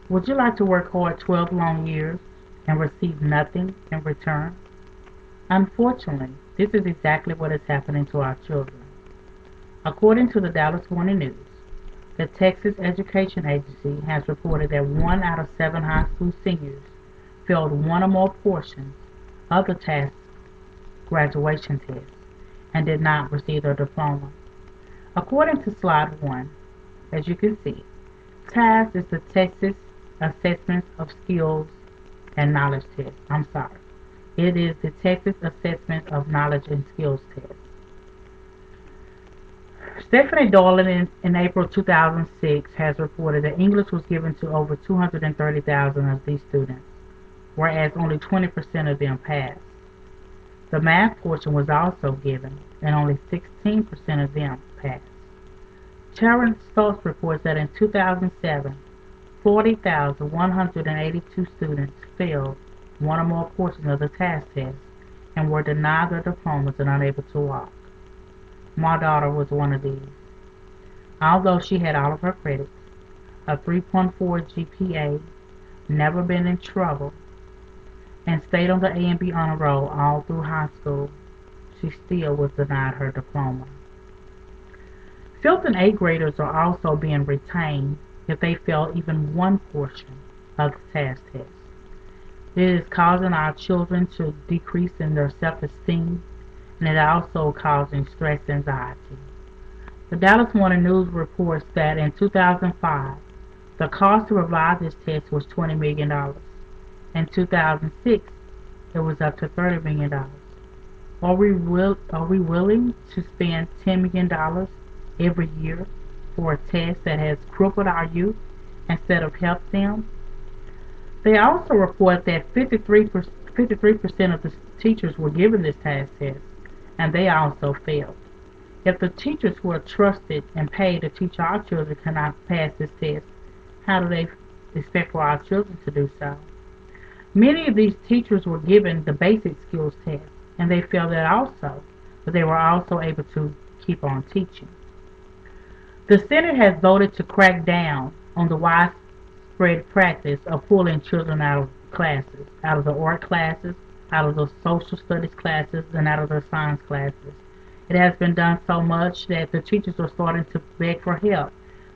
Would you like to work hard 12 long years and receive nothing in return? Unfortunately, this is exactly what is happening to our children. According to the Dallas Morning News, the Texas Education Agency has reported that 1 out of 7 high school seniors failed one or more portions of the TAS graduation test and did not receive their diploma. According to slide 1, as you can see, TAS is the Texas Assessment of Skills and Knowledge Test. I'm sorry. It is the Texas Assessment of Knowledge and Skills Test. Stephanie Dolan in April 2006 has reported that English was given to over 230,000 of these students, whereas only 20% of them passed. The math portion was also given, and only 16% of them passed. Terrence Stoltz reports that in 2007, 40,182 students failed one or more portions of the TAS test and were denied their diplomas and unable to walk. My daughter was one of these. Although she had all of her credits, a 3.4 GPA, never been in trouble, and stayed on the A and B honor roll all through high school, she still was denied her diploma. Fifth and eighth graders are also being retained if they fail even one portion of the TAS test. It is causing our children to decrease in their self-esteem, and it also causing stress and anxiety. The Dallas Morning News reports that in 2005, the cost to revise this test was $20 million. In 2006, it was up to $30 million. Are we willing to spend $10 million every year for a test that has crippled our youth instead of helped them? They also report that 53% of the teachers were given this TAS test, and they also failed. If the teachers who are trusted and paid to teach our children cannot pass this test, how do they expect for our children to do so? Many of these teachers were given the basic skills test, and they failed that also, but they were also able to keep on teaching. The Senate has voted to crack down on the widespread practice of pulling children out of classes, out of the art classes, out of the social studies classes, and out of their science classes. It has been done so much that the teachers are starting to beg for help.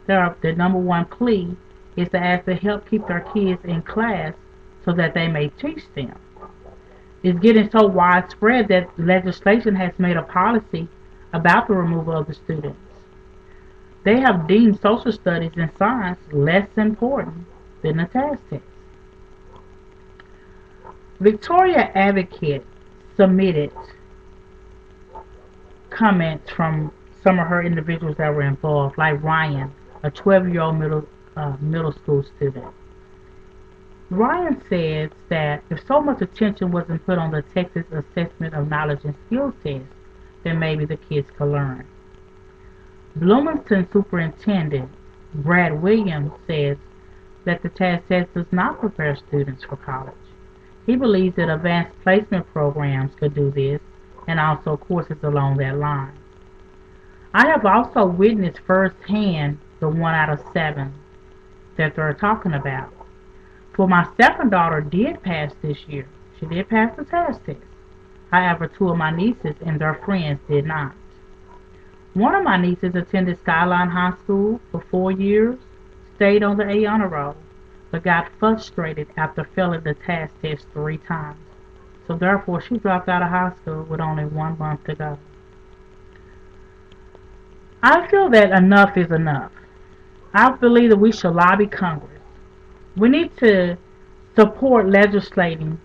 Their number one plea is to ask to help keep their kids in class so that they may teach them. It's getting so widespread that legislation has made a policy about the removal of the students. They have deemed social studies and science less important than the TAS test. Victoria Advocate submitted comments from some of her individuals that were involved, like Ryan, a 12-year-old middle school student. Ryan says that if so much attention wasn't put on the Texas Assessment of Knowledge and Skills test, then maybe the kids could learn. Bloomington Superintendent Brad Williams says that the TAS test does not prepare students for college. He believes that advanced placement programs could do this, and also courses along that line. I have also witnessed firsthand the 1 out of 7 that they're talking about. For my second daughter did pass this year. She did pass the TAS test. However, 2 of my nieces and their friends did not. One of my nieces attended Skyline High School for 4 years, stayed on the A honor roll, but got frustrated after failing the TAS test 3 times. So therefore, she dropped out of high school with only 1 month to go. I feel that enough is enough. I believe that we should lobby Congress. We need to support legislation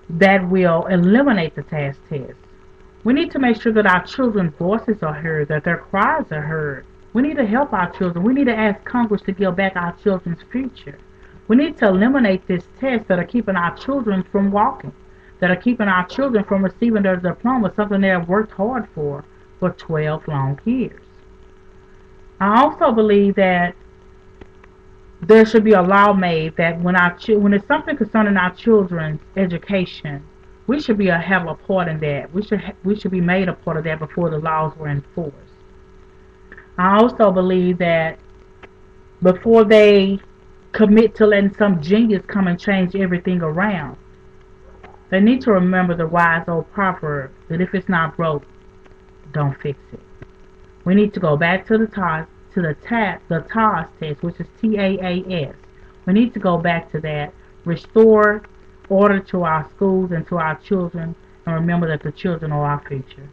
that will eliminate the TAS test. We need to make sure that our children's voices are heard, that their cries are heard. We need to help our children. We need to ask Congress to give back our children's future. We need to eliminate this test that are keeping our children from walking, that are keeping our children from receiving their diploma, something they have worked hard for 12 long years. I also believe that there should be a law made that when it's something concerning our children's education, we should have a part in that. We should be made a part of that before the laws were enforced. I also believe that before they commit to letting some genius come and change everything around. They need to remember the wise old proverb that if it's not broke, don't fix it. We need to go back to the TAAS test, which is TAAS. We need to go back to that, restore order to our schools and to our children, and remember that the children are our future.